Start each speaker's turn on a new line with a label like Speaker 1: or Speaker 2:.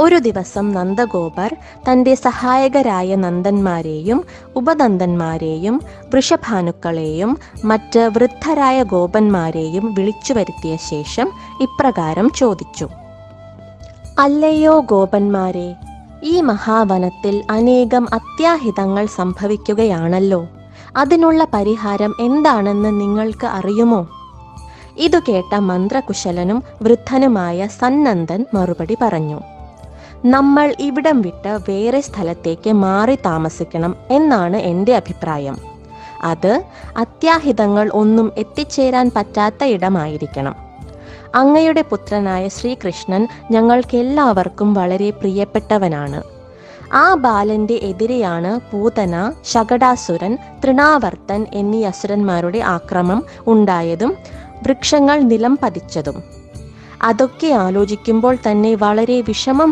Speaker 1: ഒരു ദിവസം നന്ദഗോപർ തൻ്റെ സഹായകരായ നന്ദന്മാരെയും ഉപനന്ദന്മാരെയും വൃഷഭാനുക്കളെയും മറ്റ് വൃദ്ധരായ ഗോപന്മാരെയും വിളിച്ചു വരുത്തിയ ശേഷം ഇപ്രകാരം ചോദിച്ചു: അല്ലയോ ഗോപന്മാരെ, ഈ മഹാവനത്തിൽ അനേകം അത്യാഹിതങ്ങൾ സംഭവിക്കുകയാണല്ലോ. അതിനുള്ള പരിഹാരം എന്താണെന്ന് നിങ്ങൾക്ക് അറിയുമോ? ഇതു കേട്ട മന്ത്രകുശലനും വൃദ്ധനുമായ സന്നന്ദൻ മറുപടി പറഞ്ഞു: നമ്മൾ ഇവിടം വിട്ട് വേറെ സ്ഥലത്തേക്ക് മാറി താമസിക്കണം എന്നാണ് എൻ്റെ അഭിപ്രായം. അത് അത്യാഹിതങ്ങൾ ഒന്നും എത്തിച്ചേരാൻ പറ്റാത്ത ഇടമായിരിക്കണം. അങ്ങയുടെ പുത്രനായ ശ്രീകൃഷ്ണൻ ഞങ്ങൾക്കെല്ലാവർക്കും വളരെ പ്രിയപ്പെട്ടവനാണ്. ആ ബാലന്റെ എതിരെയാണ് പൂതന, ശകടാസുരൻ, തൃണാവർത്തൻ എന്നീ അസുരന്മാരുടെ ആക്രമം ഉണ്ടായതും വൃക്ഷങ്ങൾ നിലം പതിച്ചതും. അതൊക്കെ ആലോചിക്കുമ്പോൾ തന്നെ വളരെ വിഷമം